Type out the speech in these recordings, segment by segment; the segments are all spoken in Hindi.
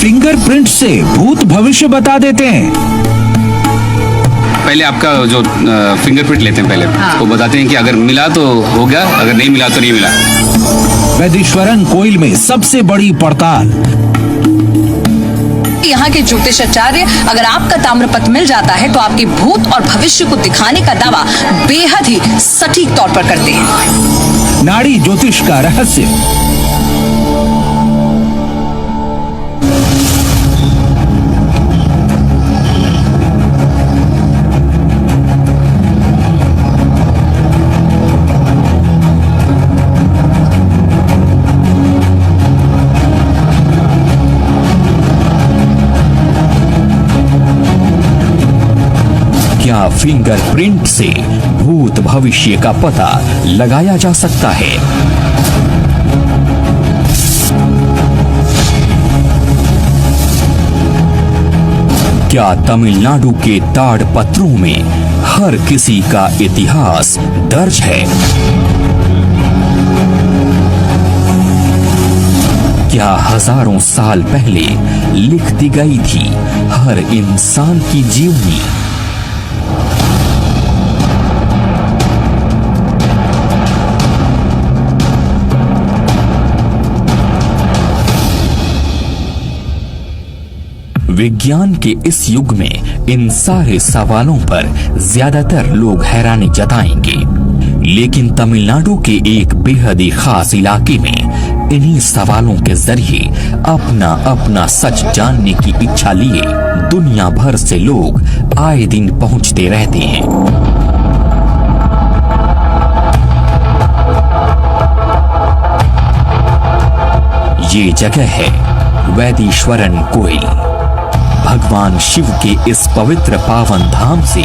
फिंगरप्रिंट से भूत भविष्य बता देते हैं। पहले आपका जो फिंगरप्रिंट लेते हैं पहले, वो बताते हैं कि अगर मिला तो हो गया, अगर नहीं मिला तो नहीं मिला। वैदेश्वरन कोइल में सबसे बड़ी पड़ताल। यहाँ के ज्योतिषाचार्य अगर आपका ताम्रपत्र मिल जाता है तो आपके भूत और भविष्य को दिखाने का दावा बेहद ही सटीक तौर पर करते हैं। नाड़ी ज्योतिष का रहस्य। क्या फिंगरप्रिंट से भूत भविष्य का पता लगाया जा सकता है? क्या तमिलनाडु के ताड़पत्रों में हर किसी का इतिहास दर्ज है? क्या हजारों साल पहले लिख दी गई थी हर इंसान की जीवनी? विज्ञान के इस युग में इन सारे सवालों पर ज्यादातर लोग हैरानी जताएंगे, लेकिन तमिलनाडु के एक बेहद ही खास इलाके में इन्हीं सवालों के जरिए अपना अपना सच जानने की इच्छा लिए दुनिया भर से लोग आए दिन पहुंचते रहते हैं। ये जगह है वैदेश्वरन कोइल। भगवान शिव के इस पवित्र पावन धाम से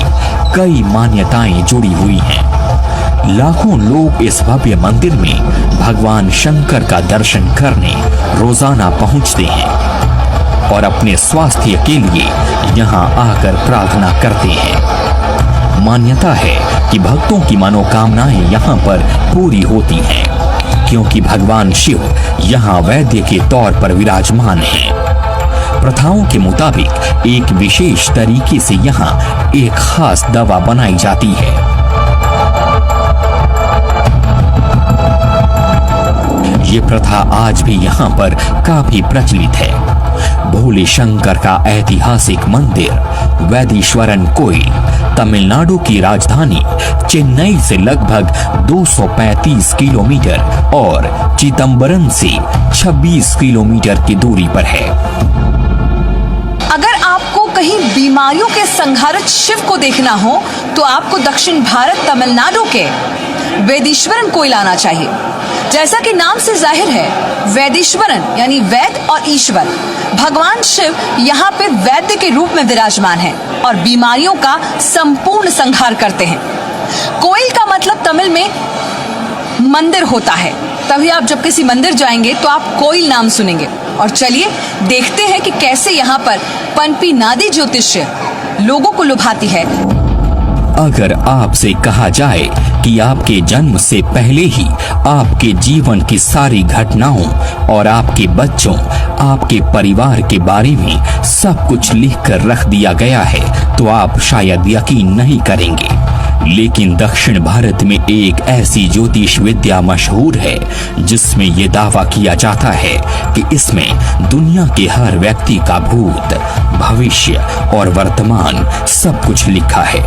कई मान्यताएं जुड़ी हुई हैं। लाखों लोग इस भव्य मंदिर में भगवान शंकर का दर्शन करने रोजाना पहुंचते हैं और अपने स्वास्थ्य के लिए यहां आकर प्रार्थना करते हैं। मान्यता है कि भक्तों की मनोकामनाएं यहां पर पूरी होती हैं, क्योंकि भगवान शिव यहां वैद्य के तौर पर विराजमान हैं। प्रथाओं के मुताबिक एक विशेष तरीके से यहाँ एक खास दवा बनाई जाती है। ये प्रथा आज भी यहाँ पर काफी प्रचलित है। भोले शंकर का ऐतिहासिक मंदिर वैदेश्वरन कोइल तमिलनाडु की राजधानी चेन्नई से लगभग 235 किलोमीटर और चिदंबरम से 26 किलोमीटर की दूरी पर है। अगर आपको कहीं बीमारियों के संहारक शिव को देखना हो तो आपको दक्षिण भारत तमिलनाडु के वैदेश्वरन कोइल आना चाहिए। जैसा कि नाम से जाहिर है, वैदेश्वरन यानी वैद्य और ईश्वर, भगवान शिव यहाँ पे वैद्य के रूप में विराजमान है और बीमारियों का संपूर्ण संहार करते हैं। कोइल का मतलब तमिल में मंदिर होता है, तभी आप जब किसी मंदिर जाएंगे तो आप कोइल नाम सुनेंगे। और चलिए देखते हैं कि कैसे यहाँ पर पनपी नादी ज्योतिष्य लोगों को लुभाती है। अगर आपसे कहा जाए कि आपके जन्म से पहले ही आपके जीवन की सारी घटनाओं और आपके बच्चों, आपके परिवार के बारे में सब कुछ लिखकर रख दिया गया है तो आप शायद यकीन नहीं करेंगे। लेकिन दक्षिण भारत में एक ऐसी ज्योतिष विद्या मशहूर है जिसमें यह दावा किया जाता है कि इसमें दुनिया के हर व्यक्ति का भूत, भविष्य और वर्तमान सब कुछ लिखा है।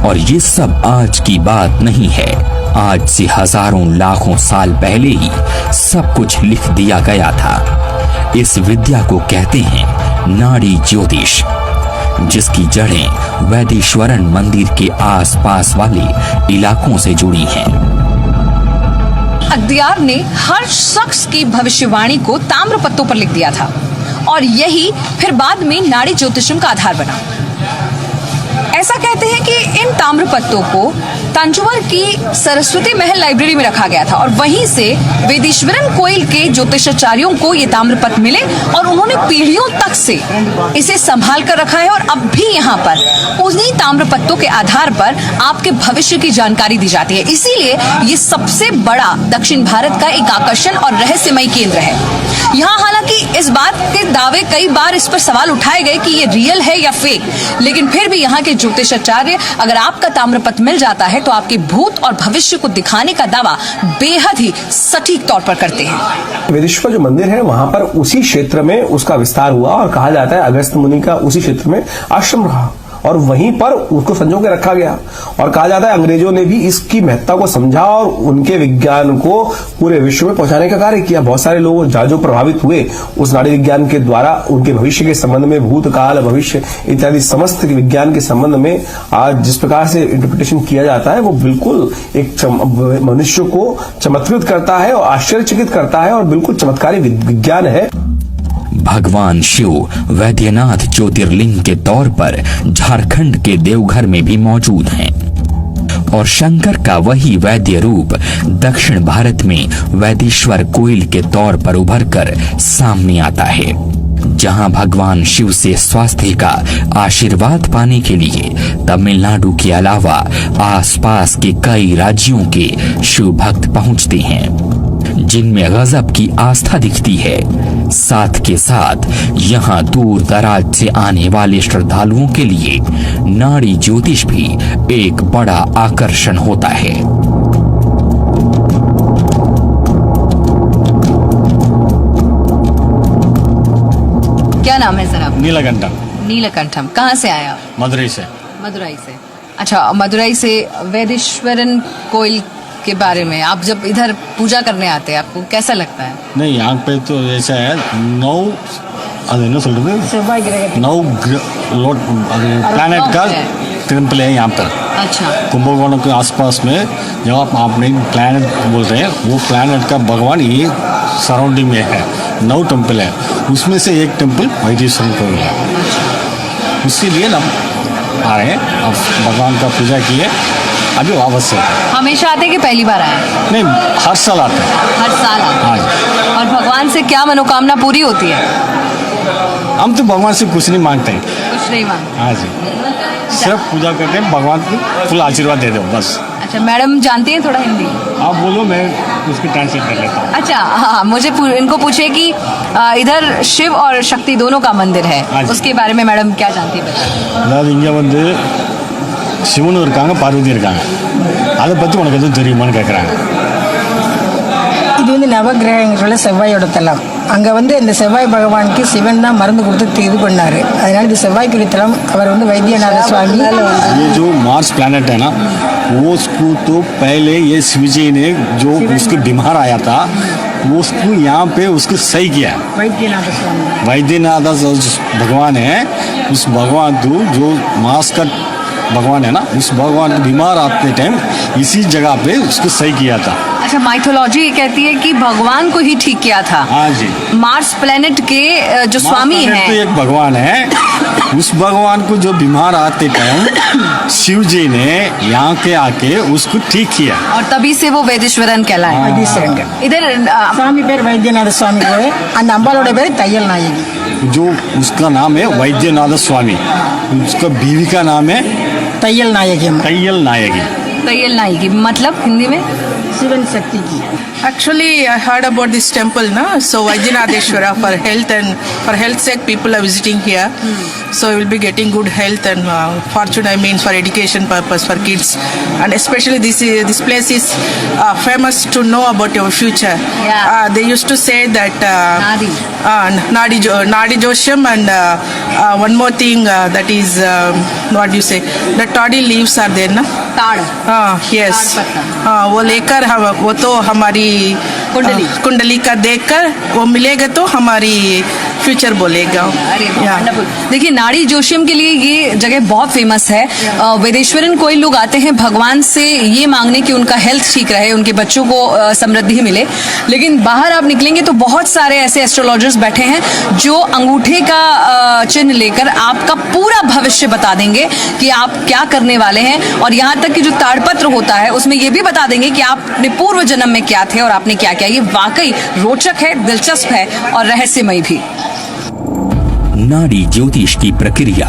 और ये सब आज की बात नहीं है, आज से हजारों लाखों साल पहले ही सब कुछ लिख दिया गया था। इस विद्या को कहते हैं नाड़ी ज्योतिष, जिसकी जड़ें वैदेश्वरन मंदिर के आसपास वाले इलाकों से जुड़ी हैं। अख्तियार ने हर शख्स की भविष्यवाणी को ताम्रपत्रों पर लिख दिया था और यही फिर बाद में नाड़ी ज्योतिषम का आधार बना। ऐसा कहते हैं कि इन ताम्रपत्रों को तंजौर की सरस्वती महल लाइब्रेरी में रखा गया था और वहीं से वेदीश्वरन कोयल के ज्योतिषाचार्यों को ये ताम्रपत्र मिले और उन्होंने पीढ़ियों तक से इसे संभाल कर रखा है और अब भी यहाँ पर उन्हीं ताम्रपत्रों के आधार पर आपके भविष्य की जानकारी दी जाती है। इसीलिए ये सबसे बड़ा दक्षिण भारत का एक आकर्षण और रहस्यमय केंद्र है। यहाँ हालांकि इस बात के दावे कई बार इस पर सवाल उठाए गए कि ये रियल है या फेक, लेकिन फिर भी यहाँ के ज्योतिषाचार्य अगर आपका ताम्रपत्र मिल जाता है तो आपके भूत और भविष्य को दिखाने का दावा बेहद ही सटीक तौर पर करते हैं। वेदेश्वर जो मंदिर है वहां पर उसी क्षेत्र में उसका विस्तार हुआ और कहा जाता है अगस्त मुनि का उसी क्षेत्र में आश्रम रहा और वहीं पर उसको संजो के रखा गया और कहा जाता है अंग्रेजों ने भी इसकी महत्ता को समझा और उनके विज्ञान को पूरे विश्व में पहुंचाने का कार्य किया। बहुत सारे लोग जो प्रभावित हुए उस नाड़ी विज्ञान के द्वारा उनके भविष्य के संबंध में, भूतकाल भविष्य इत्यादि समस्त विज्ञान के संबंध में आज जिस प्रकार से इंटरप्रिटेशन किया जाता है वो बिल्कुल एक मनुष्य को चमत्कृत करता है और आश्चर्यचकित करता है और बिल्कुल चमत्कारी विज्ञान है। भगवान शिव वैद्यनाथ ज्योतिर्लिंग के तौर पर झारखंड के देवघर में भी मौजूद हैं और शंकर का वही वैद्य रूप दक्षिण भारत में वैदेश्वर कोयल के तौर पर उभरकर सामने आता है, जहां भगवान शिव से स्वास्थ्य का आशीर्वाद पाने के लिए तमिलनाडु के अलावा आसपास के कई राज्यों के शिव भक्त पहुंचते हैं जिनमें गजब की आस्था दिखती है। साथ के साथ यहाँ दूर दराज से आने वाले श्रद्धालुओं के लिए नाड़ी ज्योतिष भी एक बड़ा आकर्षण होता है। क्या नाम है सर आपका? नीलकंठम। नीलकंठम। कहाँ से आए आप? मदुरई से। मदुरई से। अच्छा, मदुरई से वेदेश्वरन कोयल के बारे में आप जब इधर पूजा करने आते हैं आपको कैसा लगता है? नहीं, यहाँ पे तो ऐसा है 9 प्लैनेट का टेम्पल है यहाँ पर। अच्छा। कुंभकोण के आसपास में जब आपने प्लैनेट बोल रहे हैं वो प्लैनेट का भगवान ये सराउंडिंग में है। 9 टेम्पल है, उसमें से एक टेम्पल वैदेश्वरन कोयल है। इसीलिए हम आ रहे हैं, अब भगवान का पूजा किए, अभी वापस से। हमेशा आते कि पहली बार आए? नहीं, हर साल आते हैं। हर साल आते हैं। और भगवान से क्या मनोकामना पूरी होती है? हम तो भगवान से कुछ नहीं मांगते हैं। कुछ नहीं मांगते? हाँ जी, सिर्फ पूजा करते हैं, भगवान को फुल आशीर्वाद दे दो बस। अच्छा, मैडम जानती हैं थोड़ा हिंदी? आप बोलो, मैं उसकी ट्रांसलेट कर लेता हूँ। अच्छा, हाँ, मुझे इनको पूछे कि इधर शिव और शक्ति दोनों का मंदिर है, उसके बारे में मैडम क्या जानती है? அதாவது இங்கே வந்து சிவனும் இருக்காங்க, பார்வதி இருக்காங்க, அதை பற்றி உனக்கு எதுவும் தெரியுமான்னு கேட்குறாங்க. இது வந்து நவகிரகங்களோட செவ்வாயோட தலம். அங்கே வந்து இந்த செவ்வாய் பகவானுக்கு சிவன் தான் மருந்து கொடுத்து இது பண்ணார். அதனால இது செவ்வாய்க்குரிய தலம். அவர் வந்து வைத்தியநாத சுவாமி. ये जो मार्स प्लैनेट है ना, वो उसको तो पहले ये शिवजी ने जो उसको बीमार आया था वो उसको यहाँ पे उसको सही किया। வைத்தியநாத சுவாமி वैद्यनाथ भगवान है, उस भगवान तो जो मार्स का भगवान है ना, उस भगवान को बीमार आते टाइम इसी जगह पे उसको सही किया था। अच्छा, माइथोलॉजी ये कहती है कि भगवान को ही ठीक किया था। हाँ जी। मार्स प्लेनेट के जो स्वामी हैं, तो एक भगवान है, उस भगवान को जो बीमार आते टाइम शिव जी ने यहाँ के आके उसको ठीक किया और तभी से वो वेदेश्वरन कहलाए। வைத்தீஸ்வரன் इधर சாமி பேர் வைத்தியநாத சுவாமி. அந்த அம்பாலோட பேர் தையல் நாயகி. जो उसका नाम है वैद्यनाथ स्वामी, उसका बीवी का नाम है தையல் நாயகி அம்மா. तैयल नायकी। तैयल नायकी मतलब हिंदी में சிவன் சக்தி की. Actually, I heard about this temple, na. So Vaidyanadeshwara for health sake, people are visiting here. So you will be getting good health and fortune. I mean, for education purpose for kids, and especially this place is famous to know about your future. Yeah. They used to say that Nadi. Nadi Josham, and one more thing that is what do you say? The toddy leaves are there, na. ताड़। यस, ताड़ पत्ता। हाँ, वो लेकर हम वो तो हमारी कुंडली का देखकर वो मिलेगा तो हमारी फ्यूचर बोलेगा। अरे या। wonderful। देखिए, नाड़ी जोशियम के लिए ये जगह बहुत फेमस है। वेदेश्वरन कोई लोग आते हैं भगवान से ये मांगने कि उनका हेल्थ ठीक रहे, उनके बच्चों को समृद्धि मिले। लेकिन बाहर आप निकलेंगे तो बहुत सारे ऐसे एस्ट्रोलॉजर्स बैठे हैं जो अंगूठे का चिन्ह लेकर आपका पूरा भविष्य बता देंगे कि आप क्या करने वाले हैं। और यहाँ तक कि जो ताड़पत्र होता है उसमें ये भी बता देंगे कि आपने पूर्व जन्म में क्या थे और आपने क्या किया। ये वाकई रोचक है, दिलचस्प है और रहस्यमय भी। नाड़ी ज्योतिष की प्रक्रिया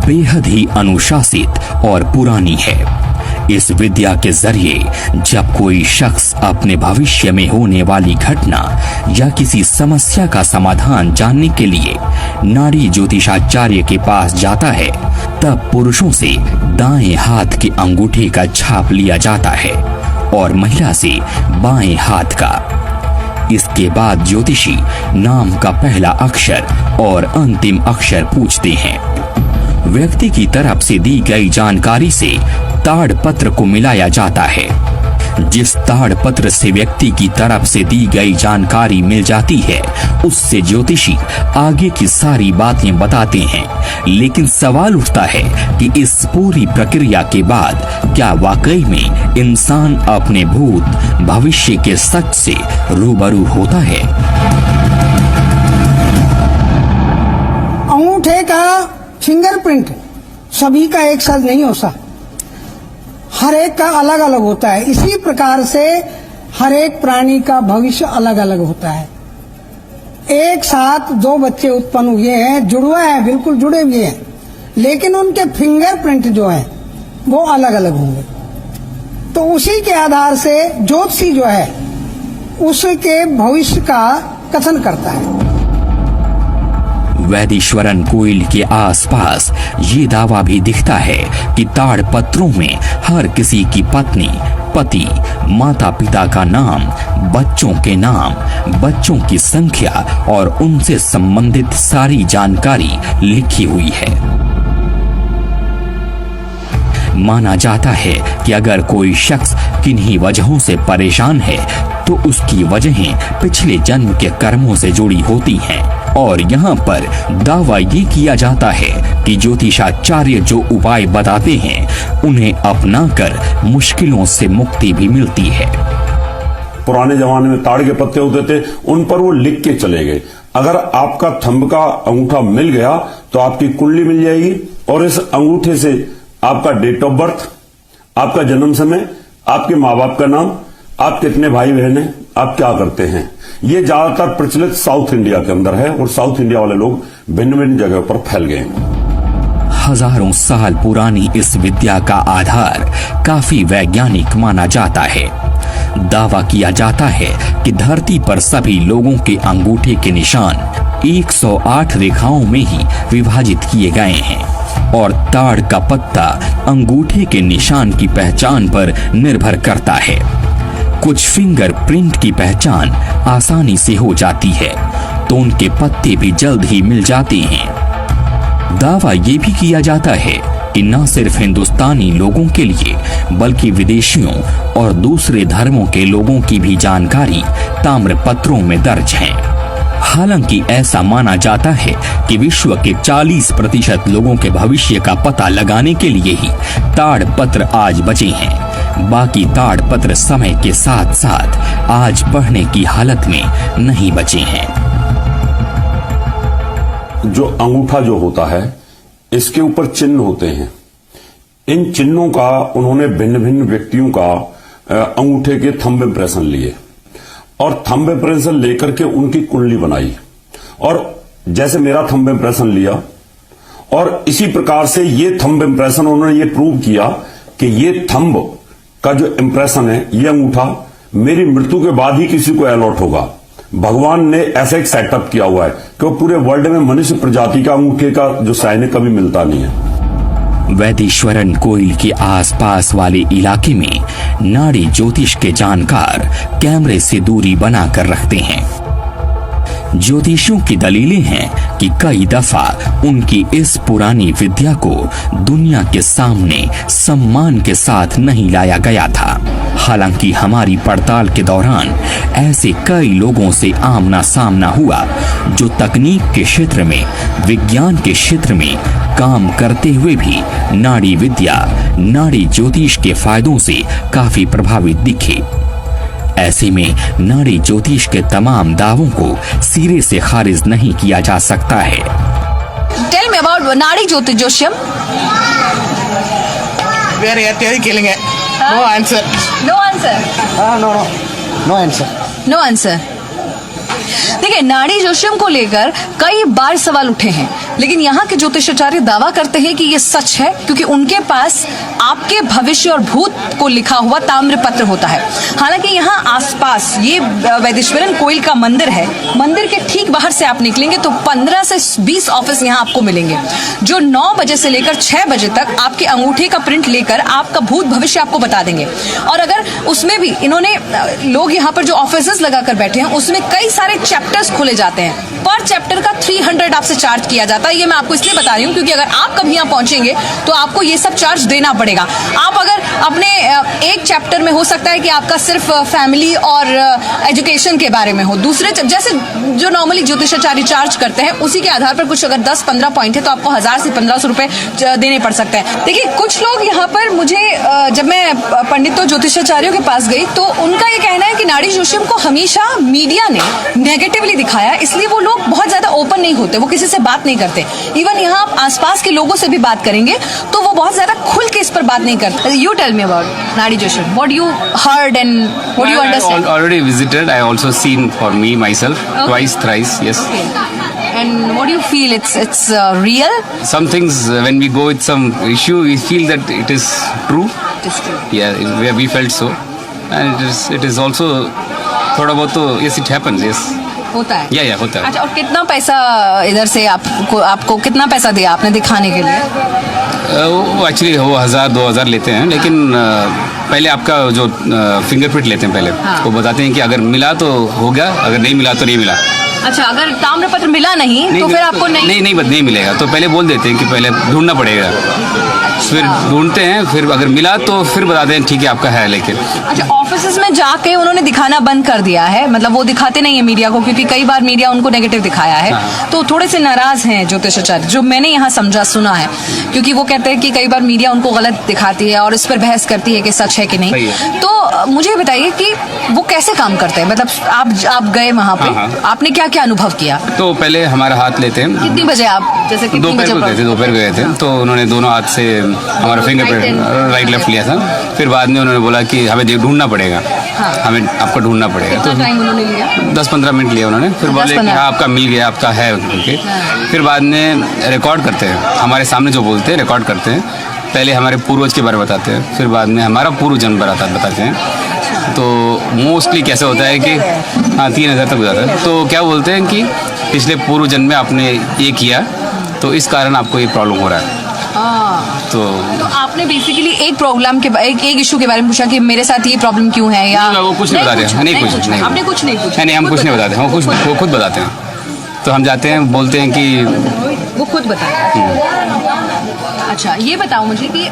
बेहद ही अनुशासित और पुरानी है। इस विद्या के जरिए जब कोई शख्स अपने भविष्य में होने वाली घटना या किसी समस्या का समाधान जानने के लिए नाड़ी ज्योतिषाचार्य के पास जाता है, तब पुरुषों से दाएं हाथ के अंगूठे का छाप लिया जाता है और महिला से बाएं हाथ का। इसके बाद ज्योतिषी नाम का पहला अक्षर और अंतिम अक्षर पूछते हैं। व्यक्ति की तरफ से दी गई जानकारी से ताड़पत्र को मिलाया जाता है। जिस ताड़पत्र से व्यक्ति की तरफ से दी गई जानकारी मिल जाती है, उससे ज्योतिषी आगे की सारी बातें बताते हैं। लेकिन सवाल उठता है कि इस पूरी प्रक्रिया के बाद क्या वाकई में इंसान अपने भूत भविष्य के सच से रूबरू होता है? अंगूठे का फिंगरप्रिंट सभी का एक साथ नहीं होता, हर एक का अलग अलग होता है। इसी प्रकार से हर एक प्राणी का भविष्य अलग अलग होता है। एक साथ दो बच्चे उत्पन्न हुए हैं, जुड़वा है, बिल्कुल जुड़े हुए हैं, लेकिन उनके फिंगरप्रिंट जो है वो अलग अलग होंगे। तो उसी के आधार से ज्योतिषी जो है उसके भविष्य का कथन करता है। वैदेश्वरन कोइल के आसपास ये दावा भी दिखता है कि ताड़पत्रों में हर किसी की पत्नी, पति, माता पिता का नाम, बच्चों के नाम, बच्चों की संख्या और उनसे संबंधित सारी जानकारी लिखी हुई है। माना जाता है कि अगर कोई शख्स किन्हीं वजहों से परेशान है तो उसकी वजहें पिछले जन्म के कर्मों से जुड़ी होती हैं। और यहाँ पर दावा ये किया जाता है कि ज्योतिषाचार्य जो उपाय बताते हैं उन्हें अपनाकर मुश्किलों से मुक्ति भी मिलती है। पुराने जमाने में ताड़ के पत्ते होते थे, उन पर वो लिख के चले गए। अगर आपका थंब का अंगूठा मिल गया तो आपकी कुंडली मिल जाएगी और इस अंगूठे से आपका डेट ऑफ बर्थ, आपका जन्म समय, आपके माँ बाप का नाम, आप कितने भाई बहन हैं, आप क्या करते हैं, ये ज्यादातर प्रचलित साउथ इंडिया के अंदर है और साउथ इंडिया वाले लोग भिन्न भिन्न जगह पर फैल गए हैं। हजारों साल पुरानी इस विद्या का आधार काफी वैज्ञानिक माना जाता है। दावा किया जाता है कि धरती पर सभी लोगों के अंगूठे के निशान 108 रेखाओं में ही विभाजित किए गए हैं और ताड़ का पत्ता अंगूठे के निशान की पहचान पर निर्भर करता है। कुछ फिंगर प्रिंट की पहचान आसानी से हो जाती है तो उनके पत्ते भी जल्द ही मिल जाते हैं। दावा ये भी किया जाता है कि न सिर्फ हिंदुस्तानी लोगों के लिए बल्कि विदेशियों और दूसरे धर्मों के लोगों की भी जानकारी ताम्रपत्रों में दर्ज है। हालांकि ऐसा माना जाता है कि विश्व के 40% लोगों के भविष्य का पता लगाने के लिए ही ताड़पत्र आज बचे हैं। बाकी ताड़पत्र समय के साथ साथ आज पढ़ने की हालत में नहीं बचे हैं। जो अंगूठा जो होता है इसके ऊपर चिन्ह होते हैं। इन चिन्हों का उन्होंने भिन्न भिन्न व्यक्तियों का अंगूठे के थंब इम्प्रेशन लिए और थंब इम्प्रेशन लेकर के उनकी कुंडली बनाई और जैसे मेरा थंब इम्प्रेशन लिया और इसी प्रकार से ये थंब इम्प्रेशन उन्होंने ये प्रूव किया कि ये थंब का जो इम्प्रेशन है, ये अंगूठा मेरी मृत्यु के बाद ही किसी को अलॉट होगा। भगवान ने ऐसा एक सेटअप किया हुआ है कि वो पूरे वर्ल्ड में मनुष्य प्रजाति का अंगूठे का जो साइन है कभी मिलता नहीं है। वैदेश्वरन कोइल के आसपास वाले इलाके में नाड़ी ज्योतिष के जानकार कैमरे से दूरी बनाकर रखते हैं। ज्योतिषियों की दलीलें हैं कि कई दफा उनकी इस पुरानी विद्या को दुनिया के सामने सम्मान के साथ नहीं लाया गया था। हालांकि हमारी पड़ताल के दौरान ऐसे कई लोगों से आमना सामना हुआ जो तकनीक के क्षेत्र में, विज्ञान के क्षेत्र में काम करते हुए भी नाड़ी विद्या, नाड़ी ज्योतिष के फायदों से काफी प्रभावित दिखे। ऐसे में नाड़ी ज्योतिष के तमाम दावों को सिरे से खारिज नहीं किया जा सकता है। Tell me about Nadi ज्योतिषम। வேற யார்ட்டையாவது கேளுங்க. No answer. No answer. No answer. No answer. देखिए, नाड़ी ज्योतिषम को लेकर कई बार सवाल उठे हैं, लेकिन यहाँ के ज्योतिषाचार्य दावा करते हैं कि ये सच है, क्योंकि उनके पास आपके भविष्य और भूत को लिखा हुआ ताम्र पत्र होता है। हालांकि यहाँ आसपास ये वैदेश्वरन कोइल का मंदिर है, मंदिर के ठीक बाहर से आप निकलेंगे तो 15 से 20 ऑफिस यहाँ आपको मिलेंगे, जो 9 बजे से लेकर 6 बजे तक आपके अंगूठे का प्रिंट लेकर आपका भूत भविष्य आपको बता देंगे। और अगर उसमें भी इन्होंने लोग यहाँ पर जो ऑफिस लगाकर बैठे हैं, उसमें कई सारे चैप्टर्स खोले जाते हैं। पर चैप्टर का 300 आपसे चार्ज किया जाता है। ये मैं आपको इसलिए बता रही हूँ क्योंकि अगर आप कभी यहाँ पहुंचेंगे तो आपको ये सब चार्ज देना पड़ेगा। आप अगर अपने एक चैप्टर में हो सकता है कि आपका सिर्फ फैमिली और एजुकेशन के बारे में हो, दूसरे जैसे जो नॉर्मली ज्योतिषाचार्य चार्ज करते हैं उसी के आधार पर कुछ अगर 10-15 पॉइंट है तो आपको 1000 से 1500 रुपए देने पड़ सकते हैं। देखिए, कुछ लोग यहाँ पर मुझे जब मैं पंडितों ज्योतिषाचार्यों के पास गई तो उनका ये कहना है कि नाड़ी ज्योतिषम को हमेशा मीडिया ने नेगेटिवली दिखाया, इसलिए वो लोग बहुत ज्यादा ओपन नहीं होते, वो किसी से बात नहीं करते। इवन यहाँ आप आसपास के लोगों से भी बात करेंगे तो वो बहुत ज्यादा खुल के इस पर बात नहीं करते। You tell me about Nadi Jyotisham, what you heard and what you understand. Already visited. I also seen for me myself twice, thrice. Yes. And what do you feel? It's real? Some things when we go with some issue, we feel that it is true. It is true. Yeah, we felt so, and it is also थोड़ा बहुत तो yes it happens. Yes. होता है। या होता है। अच्छा, और कितना पैसा इधर से आपको कितना पैसा दिया आपने दिखाने के लिए? वो एक्चुअली वो 1000-2000 लेते हैं, लेकिन पहले आपका जो फिंगरप्रिंट लेते हैं पहले, वो बताते हैं कि अगर मिला तो हो गया, अगर नहीं मिला तो नहीं मिला। अच्छा, अगर ताम्रपत्र मिला नहीं तो फिर आपको नहीं मिलेगा, तो पहले बोल देते हैं कि पहले ढूंढना पड़ेगा, फिर ढूंढते हैं, फिर अगर मिला तो फिर बताते हैं ठीक है आपका है। लेकिन अच्छा, ऑफिसेस में जाके उन्होंने दिखाना बंद कर दिया है, मतलब वो दिखाते नहीं है मीडिया को, क्योंकि कई बार मीडिया उनको नेगेटिव दिखाया है। तो थोड़े से नाराज हैं ज्योतिषाचार्य, जो मैंने यहाँ सुना है, क्योंकि वो कहते हैं कि कई बार मीडिया उनको गलत दिखाती है और इस पर बहस करती है कि सच है कि नहीं। तो मुझे बताइए कि वो कैसे काम करते हैं, मतलब आप गए वहाँ पे, आपने क्या क्या अनुभव किया? तो पहले हमारा हाथ लेते हैं। कितनी बजे आप जैसे दोपहर गए थे, तो उन्होंने दोनों हाथ से हमारा फिंगरप्रिंट राइट लेफ्ट लिया था। फिर बाद में उन्होंने बोला कि हमें ढूंढना पड़ेगा, हमें आपको ढूंढना पड़ेगा। तो टाइम उन्होंने लिया? 10-15 मिनट लिया उन्होंने। फिर बोले कि हाँ आपका मिल गया, आपका है। फिर बाद में रिकॉर्ड करते हैं, हमारे सामने जो बोलते हैं रिकॉर्ड करते हैं। पहले हमारे पूर्वज के बारे में बताते हैं, फिर बाद में हमारा पूर्व जन्म बताते हैं। तो मोस्टली कैसे होता है कि हाँ 3000 तक हो जाता है। तो क्या बोलते हैं कि पिछले पूर्व जन्म में आपने ये किया, तो इस कारण आपको ये प्रॉब्लम हो रहा है। तो आपने बेसिकली एक प्रॉब्लम के एक इशू के बारे में पूछा कि मेरे साथ ये प्रॉब्लम क्यों है, या वो कुछ नहीं बताते हैं। नहीं कुछ नहीं, आपने कुछ नहीं पूछा? नहीं, हम कुछ नहीं बताते हैं, वो खुद बताते हैं। तो हम जाते हैं, बोलते हैं कि वो खुद बताते हैं। अच्छा, ये बताओ मुझे कि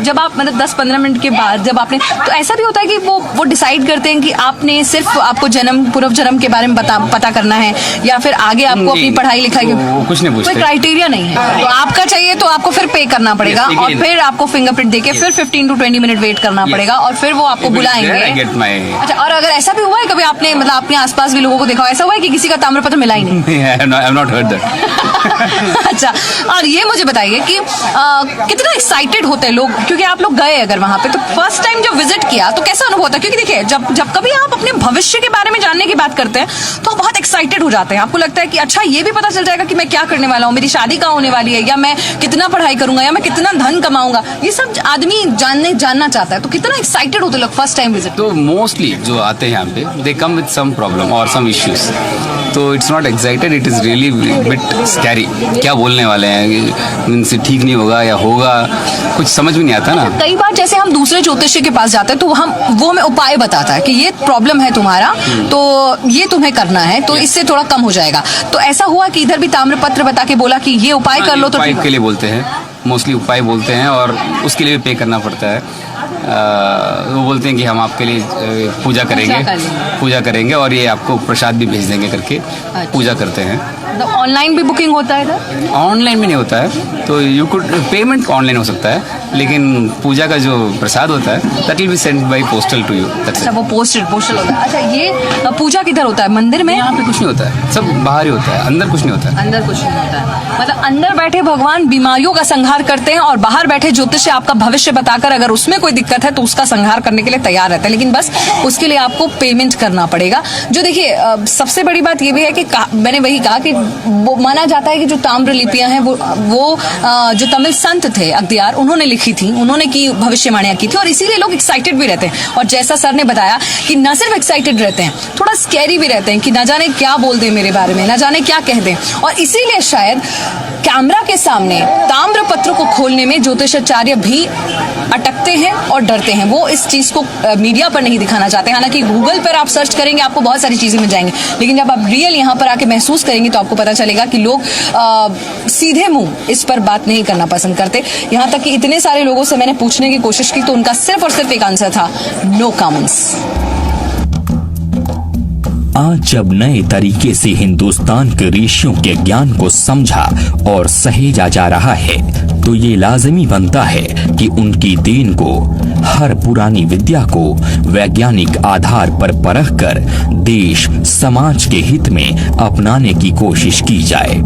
जब आप मतलब 10-15 मिनट के बाद जब आपने, तो ऐसा भी होता है कि वो डिसाइड करते हैं कि आपने सिर्फ आपको पूर्व जन्म के बारे में पता करना है, या फिर आगे आपको अपनी पढ़ाई लिखाई कुछ नहीं पूछते, कोई क्राइटेरिया नहीं है। तो आपका चाहिए तो आपको फिर पे करना पड़ेगा, और फिर आपको फिंगरप्रिंट देके फिर 15 to 20 मिनट वेट करना पड़ेगा, और फिर वो आपको बुलाएंगे। अच्छा, और अगर ऐसा भी हुआ है कभी आपने मतलब अपने आसपास भी लोगों को देखा, ऐसा हुआ है कि किसी का ताम्रपत्र मिला ही नहीं? अच्छा, और ये मुझे बताइए कि कितना एक्साइटेड होते हैं लोग, क्योंकि आप लोग गए अगर वहां पे, तो फर्स्ट टाइम जब विजिट किया तो कैसा अनुभव होता है? क्योंकि देखिए, जब कभी आप अपने भविष्य के बारे में जानने की बात करते हैं तो आप बहुत एक्साइटेड हो जाते हैं। आपको लगता है कि अच्छा, ये भी पता चल जाएगा कि मैं क्या करने वाला हूँ, मेरी शादी कहाँ होने वाली है, या मैं कितना पढ़ाई करूंगा, या मैं कितना धन कमाऊंगा, ये सब आदमी जानना चाहता है। तो कितना एक्साइटेड होते लोग फर्स्ट टाइम विजिट? तो मोस्टली जो आते हैं यहाँ पे, दे कम विद सम प्रॉब्लम और सम इश्यूज। तो it's not excited, it is really bit scary. क्या बोलने वाले हैं, इनसे ठीक नहीं होगा या होगा, कुछ समझ में नहीं आता ना। कई बार जैसे हम दूसरे ज्योतिषी के पास जाते हैं तो वो हमें उपाय बताता है कि ये प्रॉब्लम है तुम्हारा, तो ये तुम्हें करना है, तो इससे थोड़ा कम हो जाएगा। तो ऐसा हुआ कि इधर भी ताम्रपत्र बता के बोला कि ये उपाय कर लो, तो उपाय के लिए बोलते हैं, मोस्टली उपाय बोलते हैं, और उसके लिए पे करना पड़ता है। वो बोलते हैं कि हम आपके लिए पूजा करेंगे और ये आपको प्रसाद भी भेज देंगे करके पूजा करते हैं। तो ऑनलाइन भी बुकिंग होता है इधर? ऑनलाइन भी नहीं होता है, तो यू कुड पेमेंट ऑनलाइन हो सकता है, लेकिन पूजा का जो प्रसाद होता है that will be send by postal to you. अच्छा, वो पोस्टल होता है। अच्छा, ये पूजा किधर होता है? मंदिर में? यहाँ पे कुछ नहीं होता है, सब बाहर ही होता है, अंदर कुछ नहीं होता है। अंदर कुछ नहीं होता है, मतलब अंदर बैठे भगवान बीमारियों का संहार करते हैं और बाहर बैठे ज्योतिष आपका भविष्य बताकर अगर उसमें कोई दिक्कत है तो उसका संहार करने के लिए तैयार रहता है, लेकिन बस उसके लिए आपको पेमेंट करना पड़ेगा। जो देखिए सबसे बड़ी बात ये भी है कि मैंने वही कहा कि वो माना जाता है कि जो ताम्र लिपियां हैं वो जो तमिल संत थे अख्तियार, उन्होंने लिखी थी, उन्होंने की भविष्यवाणियां की थी और इसीलिए लोग एक्साइटेड भी रहते हैं। और जैसा सर ने बताया कि न सिर्फ एक्साइटेड रहते हैं, थोड़ा स्कैरी भी रहते हैं कि न जाने क्या बोल दें मेरे बारे में, न जाने क्या कह दें, और इसीलिए शायद कैमरा के सामने ताम्र पत्र को खोलने में ज्योतिषाचार्य भी अटकते हैं और डरते हैं। वो इस चीज को मीडिया पर नहीं दिखाना चाहते। हालांकि गूगल पर आप सर्च करेंगे आपको बहुत सारी चीजें मिल जाएंगी, लेकिन जब आप रियल यहाँ पर आके महसूस करेंगे तो आपको पता चलेगा कि लोग सीधे मुंह इस पर बात नहीं करना पसंद करते। यहाँ तक कि इतने सारे लोगों से मैंने पूछने की कोशिश की तो उनका सिर्फ और सिर्फ एक आंसर था, नो कमेंट्स। आज जब नए तरीके से हिंदुस्तान के ऋषियों के ज्ञान को समझा और सहेजा जा रहा है तो ये लाजमी बनता है कि उनकी देन को, हर पुरानी विद्या को वैज्ञानिक आधार पर परखकर देश समाज के हित में अपनाने की कोशिश की जाए।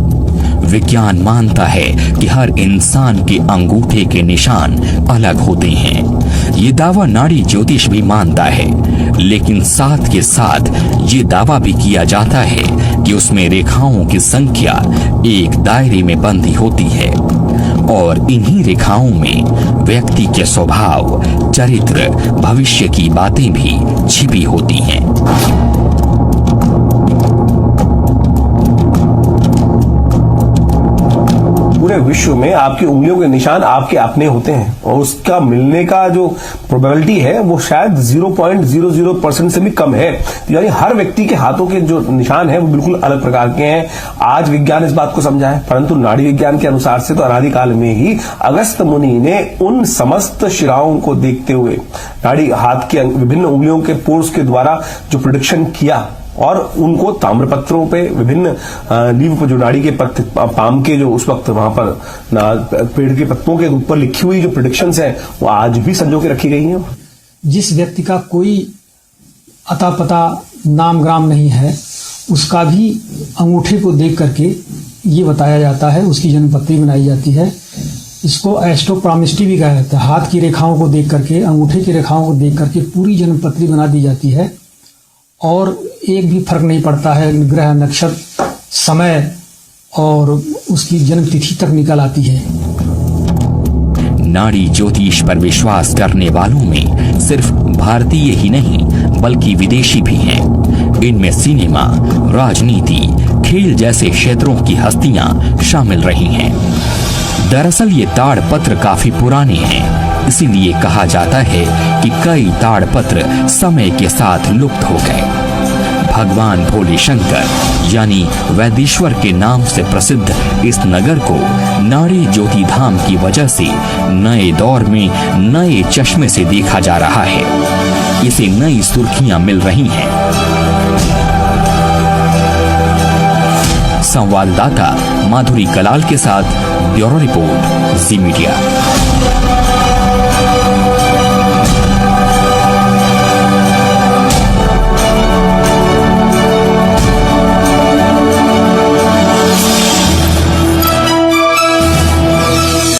विज्ञान मानता है कि हर इंसान के अंगूठे के निशान अलग होते हैं। ये दावा नाड़ी ज्योतिष भी मानता है, लेकिन साथ के साथ ये दावा भी किया जाता है कि उसमें रेखाओं की संख्या एक दायरे में बंधी होती है और इन्हीं रेखाओं में व्यक्ति के स्वभाव, चरित्र, भविष्य की बातें भी छिपी होती हैं। पूरे विश्व में आपकी उंगलियों के निशान आपके अपने होते हैं और उसका मिलने का जो प्रोबेबिलिटी है वो शायद 0.00% से भी कम है। यानी हर व्यक्ति के हाथों के जो निशान है वो बिल्कुल अलग प्रकार के हैं। आज विज्ञान इस बात को समझा है, परंतु नाड़ी विज्ञान के अनुसार से तो अनादिकाल में ही अगस्त मुनि ने उन समस्त शिराओं को देखते हुए नाड़ी हाथ के विभिन्न उंगलियों के पोर्स के द्वारा जो प्रेडिक्शन किया और उनको ताम्रपत्रों पे विभिन्न लीव पर जो नाड़ी के पत्ते पाम के जो उस वक्त वहां पर पेड़ के पत्तों के ऊपर लिखी हुई जो प्रेडिक्शंस हैं वो आज भी संजो के रखी गई हैं। जिस व्यक्ति का कोई अता पता नाम ग्राम नहीं है उसका भी अंगूठे को देख करके ये बताया जाता है, उसकी जन्मपत्री बनाई जाती है। इसको एस्ट्रोप्रामिस्टी भी कहा जाता है। हाथ की रेखाओं को देख करके, अंगूठे की रेखाओं को देख करके पूरी जन्मपत्री बना दी जाती है और एक भी फर्क नहीं पड़ता है। ग्रह, नक्षत्र, समय और उसकी जन्म तिथि तक निकल आती है। नाड़ी ज्योतिष पर विश्वास करने वालों में सिर्फ भारतीय ही नहीं बल्कि विदेशी भी हैं। इनमें सिनेमा, राजनीति, खेल जैसे क्षेत्रों की हस्तियां शामिल रही हैं। दरअसल ये ताड़पत्र काफी पुराने हैं, इसीलिए कहा जाता है कि कई ताड़पत्र समय के साथ लुप्त हो गए। भगवान भोले शंकर यानी वैदेश्वर के नाम से प्रसिद्ध इस नगर को नाड़ी ज्योति धाम की वजह से नए दौर में नए चश्मे से देखा जा रहा है। इसे नई सुर्खियां मिल रही हैं। संवाददाता माधुरी कलाल के साथ ब्यूरो रिपोर्ट, जी मीडिया।